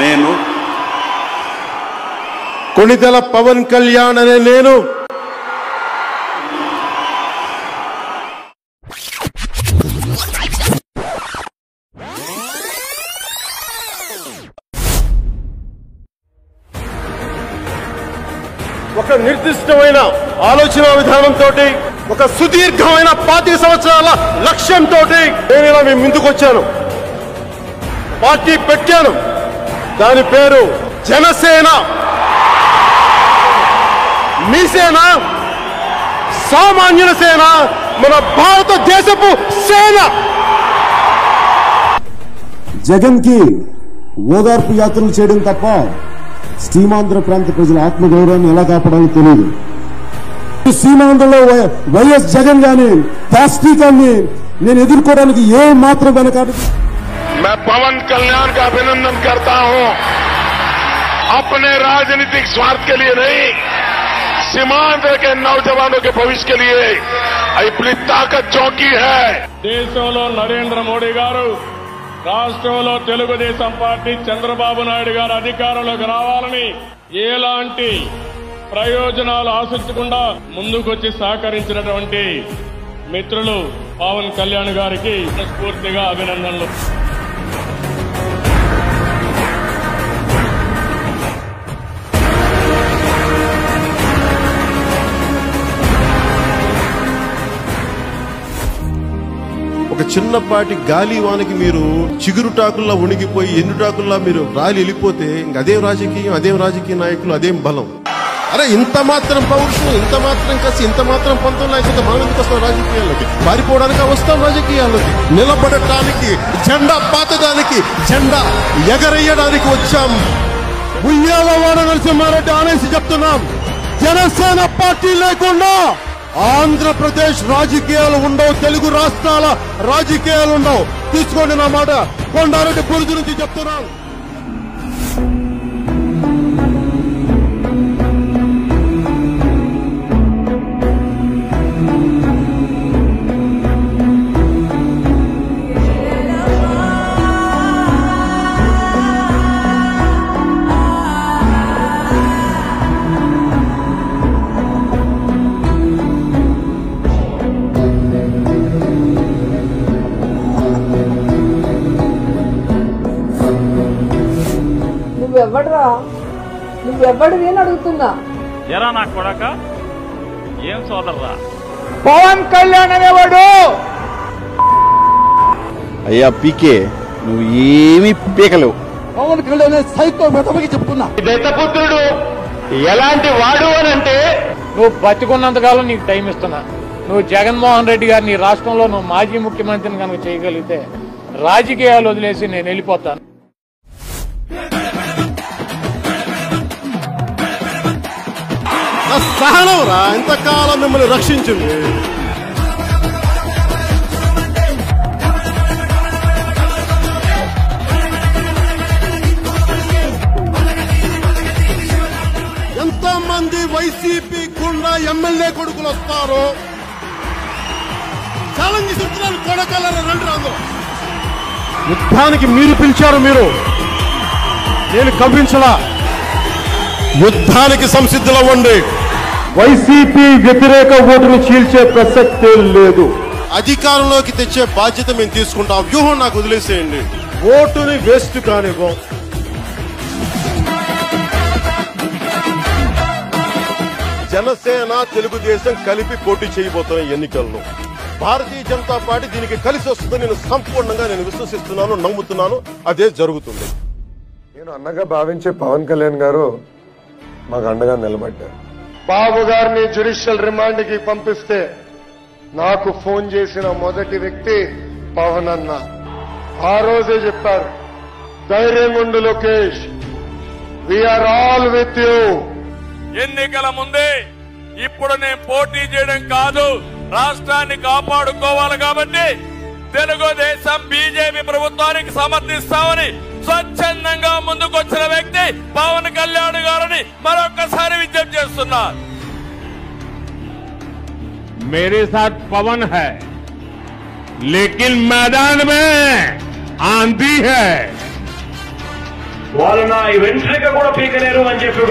నేను కొణిదెల పవన్ కళ్యాణ్ అనే నేను ఒక నిర్దిష్టమైన ఆలోచన విధానంతో ఒక సుదీర్ఘమైన 25 సంవత్సరాల లక్ష్యంతో నేను ఇలా మీ ముందుకు వచ్చాను. పార్టీ పెట్టాను. దాని పేరు జనసేన. మీ సేన, సామాన్యుల సేన, మన భారతదేశపు సేన. జగన్ కి ఓదార్పు యాత్రలు చేయడం తప్ప సీమాంధ్ర ప్రాంత ప్రజల ఆత్మగౌరవాన్ని ఎలా కాపాడాలో తెలియదు. సీమాంధ్రలో వైఎస్ జగన్ గాని దాష్టీకాన్ని నేను ఎదుర్కోవడానికి ఏ మాత్రం వెనకాడు. मैं पवन कल्याण का अभिनंदन करता हूं. अपने राजनीतिक स्वार्थ के लिए नहीं, सीमांध्र के नौजवानों के भविष्य के लिए अपनी ताकत चौकी है. దేశంలో నరేంద్ర మోడీ గారు, రాష్ట్రంలో తెలుగుదేశం పార్టీ చంద్రబాబు నాయుడు గారు అధికారంలోకి రావాలని ఎలాంటి ప్రయోజనాలు ఆశించకుండా ముందుకొచ్చి సహకరించినటువంటి మిత్రులు పవన్ కళ్యాణ్ గారికి స్ఫూర్తిగా అభినందనలు. ఒక చిన్నపాటి గాలి వానికి మీరు చిగురుటాకుల్లా ఉణిగిపోయి ఎండుటాకుల్లా మీరు రాలి వెళ్ళిపోతే ఇంక అదేం రాజకీయం, అదేం రాజకీయ నాయకులు, అదేం బలం. అరే ఇంత మాత్రం పౌరుషం, ఇంత మాత్రం కసి, ఇంత మాత్రం పంతం లేకపోతే మనం ఎందుకు వస్తాం రాజకీయాల్లోకి? పారిపోవడానికి వస్తాం రాజకీయాల్లోకి. నిలబడటానికి, జెండా పాతడానికి, జెండా ఎగరేయడానికి వచ్చాం. ఉయ్యాల వాడ నరసింహారెడ్డి అనేసి చెప్తున్నాం. జనసేన పార్టీ లేకుండా ఆంధ్రప్రదేశ్ రాజకీయాలు ఉండవు, తెలుగు రాష్ట్రాల రాజకీయాలు ఉండవు. తీసుకోండి నా మాట. కొండారెడ్డి బురుజు నుంచి చెప్తున్నాను. నువ్వెవ్వడివి అని అడుగుతున్నా. ఎరా నా కొడక, ఏం సోదర్రా పవన్ కళ్యాణ్ అనేవాడు. అయ్యా పీకే, నువ్వు ఏమీ పీకలేవు. పవన్ కళ్యాణ్ సైకో మెతమకి చెప్తున్నా. దత్తపుత్రుడు ఎలాంటి వాడు అని అంటే, నువ్వు బతికున్నంతకాలం నీకు టైం ఇస్తున్నా. నువ్వు జగన్మోహన్ రెడ్డి గారిని రాష్ట్రంలో నువ్వు మాజీ ముఖ్యమంత్రిని కనుక చేయగలిగితే రాజకీయాలు వదిలేసి నేను వెళ్ళిపోతాను. సహనం రా, ఇంతకాలం మిమ్మల్ని రక్షించింది. ఎంతో మంది వైసీపీ గుండా ఎమ్మెల్యే కొడుకులు వస్తారు. ఛాలెంజ్ చెప్తున్నారు, కొడకలర రండి రాదు. యుద్ధానికి మీరు పిలిచారు, మీరు, నేను కంపించలా. యుద్ధానికి సంసిద్ధులవ్వండి. వైసీపీ వ్యతిరేక ఓటును చీల్చే ప్రసక్తే లేదు. అధికారంలోకి తెచ్చే బాధ్యత మేము తీసుకుంటాం. వ్యూహం నాకు వదిలేసేయండి. ఓటుని వేస్ట్ కానివ్వం. జనసేన, తెలుగుదేశం కలిపి పోటీ చేయబోతున్న ఎన్నికల్లో భారతీయ జనతా పార్టీ దీనికి కలిసి వస్తుందని నేను సంపూర్ణంగా విశ్వసిస్తున్నాను, నమ్ముతున్నాను. అదే జరుగుతుంది. నేను అన్నగా భావించే పవన్ కళ్యాణ్ గారు మాకు అండగా నిలబడ్డారు. బాబు గారిని జ్యుడిషియల్ రిమాండ్ కి పంపిస్తే నాకు ఫోన్ చేసిన మొదటి వ్యక్తి పవన్ అన్న. ఆ రోజే చెప్పారు, ధైర్యంగా ఉండు Lokesh, we are all with you. ఎన్నికల ముందే ఇప్పుడు నేను పోటీ చేయడం కాదు, రాష్ట్రాన్ని కాపాడుకోవాలి కాబట్టి తెలుగుదేశం బీజేపీ ప్రభుత్వానికి సమర్థిస్తామని స్వచ్ఛందంగా ముందుకొచ్చిన వ్యక్తి పవన్ కళ్యాణ్ గారిని మరొకసారి విజ్ఞప్తి చేస్తున్నారు. मेरे साथ पवन है, लेकिन मैदान में आंधी है. వాళ్ళు నా వెంట్రిక కూడా పీకలేరు అని చెప్పి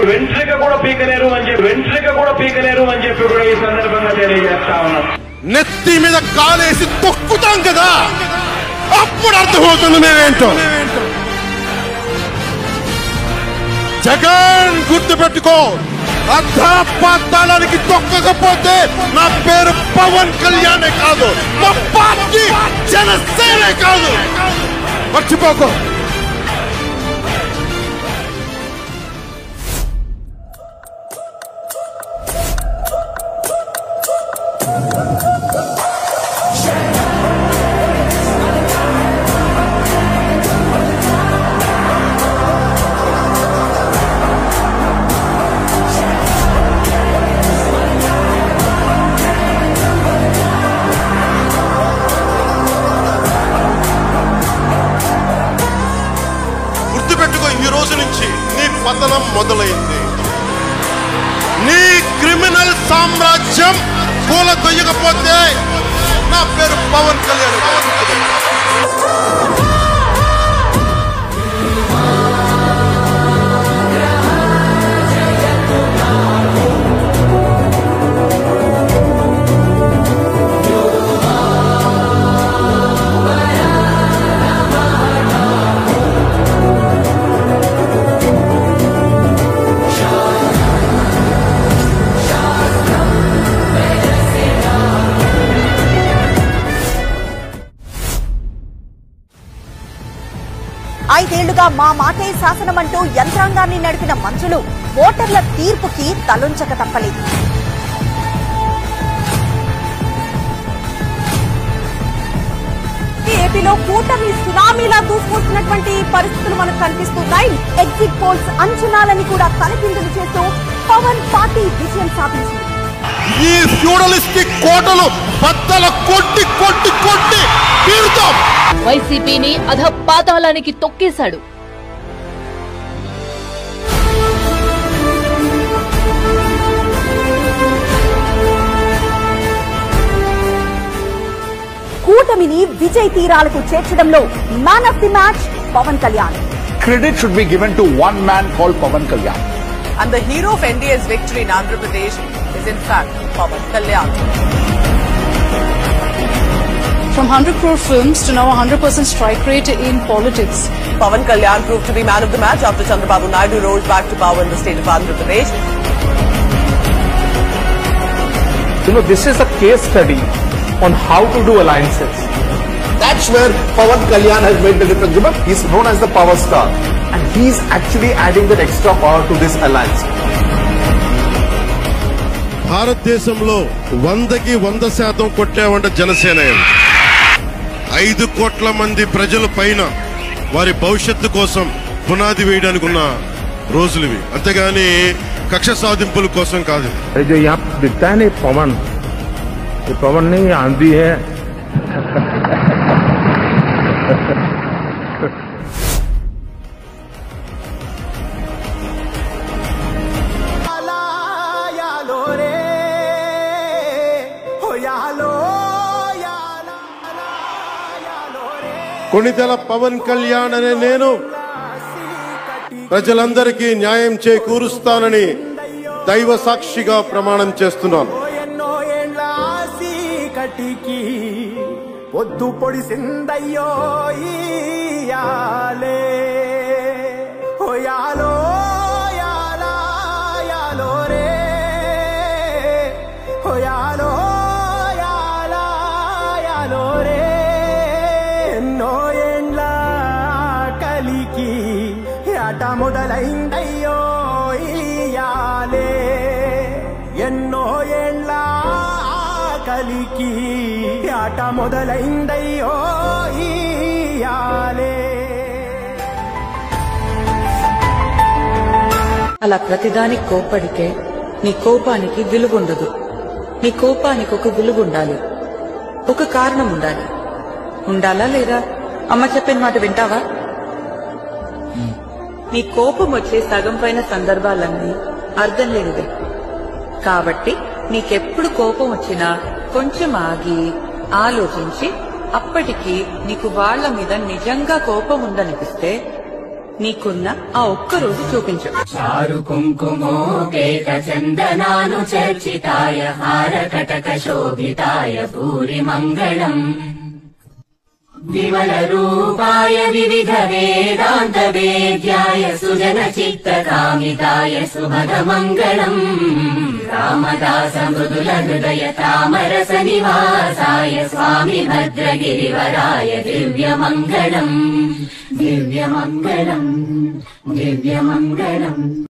కూడా ఈ సందర్భంగా తెలియజేస్తా ఉన్నాను. నెత్తి మీద కాలేసి తొక్కుతాం కదా, అప్పుడు అర్థమవుతుంది మేమేంటో. జగన్ గుర్తుపెట్టుకో, అర్ధపాతాళానికి తొక్కకపోతే నా పేరు పవన్ కళ్యాణే కాదు, మా పార్టీ జనసేనే కాదు, మర్చిపోకో. ఈ రోజు నుంచి నీ పతనం మొదలైంది. నీ క్రిమినల్ సామ్రాజ్యం కూలదొయ్యకపోతే నా పేరు పవన్ కళ్యాణ్. ఐదేళ్లుగా మా మాటే శాసనమంటూ యంత్రాంగాన్ని నడిపిన మంత్రులు ఓటర్ల తీర్పుకి తలొంచక తప్పలేదు. ఏపీలో కూటమి సునామీలా దూసుకొస్తున్నటువంటి పరిస్థితులు మనకు కనిపిస్తున్నాయి. ఎగ్జిట్ పోల్స్ అంచనాలని కూడా తలకిందులు చేస్తూ పవన్ పార్టీ విజయం సాధించింది. ఈ ఫ్యూడలిస్టిక్ కోటలు బద్దల కొట్టి కొట్టి కొట్టి తీరుతాం. వైసీపీని అధపాతాళానికి తొక్కేశాడు. కూటమిని విజయ్ తీరాలకు చేర్చడంలో man of the match Pawan Kalyan. Credit should be given to one man called Pawan Kalyan. And the hero of NDA's victory in Andhra Pradesh is in fact Pawan Kalyan. From 100 crore films to now 100% strike rate in politics. Pawan Kalyan proved to be man of the match after Chandrababu Naidu rolled back to power in the state of Andhra Pradesh. This is a case study on how to do alliances. That's where Pawan Kalyan has made the difference. He's known as the power star, and he's actually adding that extra power to this alliance. భారతదేశంలో 100కి 100% కొట్టామంటే జనసేన. 5 కోట్ల మంది ప్రజల పైన వారి భవిష్యత్తు కోసం పునాది వేయడానికి ఉన్న రోజులు ఇవి, అంతేగాని కక్ష సాధింపుల కోసం కాదు. जो यहाँ दिखता है नहीं पवन, ये पवन नहीं आंधी है. కొణిదెల పవన్ కళ్యాణ్ అనే నేను ప్రజలందరికీ న్యాయం చేకూరుస్తానని దైవ సాక్షిగా ప్రమాణం చేస్తున్నాను. పొద్దు పొడిసిందయ్యో ఇయాలే హోయాలో యాలా యాలో రే హోయాలో యాలా యాలో రే ఎన్నో ఏండ్ల కలికి ఆట మొదలైందయ్యో ఇయాలే ఎన్నో ఏండ్ల కలికి ఆట మొదలైందయ్యో ఇయాలే. అలా ప్రతిదానికి కోప్పడితే నీ కోపానికి విలువుండదు. నీ కోపానికి ఒక విలువుండాలి, ఒక కారణం ఉండాలి. ఉండాలా లేదా? అమ్మ చెప్పిన మాట వింటావా? నీ కోపం వచ్చే సగం పైన సందర్భాలన్నీ అర్థం లేనివే. కాబట్టి నీకెప్పుడు కోపం వచ్చినా కొంచెం ఆగి ఆలోచించి అప్పటికి నీకు వాళ్ల మీద నిజంగా కోపం ఉందనిపిస్తే నీకున్న ఆ ఒక్కరోజు చూపించు. చారు కుంకుమోపేత చందనాను చర్చితాయ హారకటక శోభితాయ భూరి మంగళం విమల రూపాయ వివిధ వేదాంత వేద్యాయ సుజన చిత్త కామితాయ శుభద మంగళం రామదాస మృదుల హృదయ తామరస నివాసాయ స్వామి భద్రగిరివరాయ దివ్యమంగళం దివ్యమంగళం దివ్యమంగళం.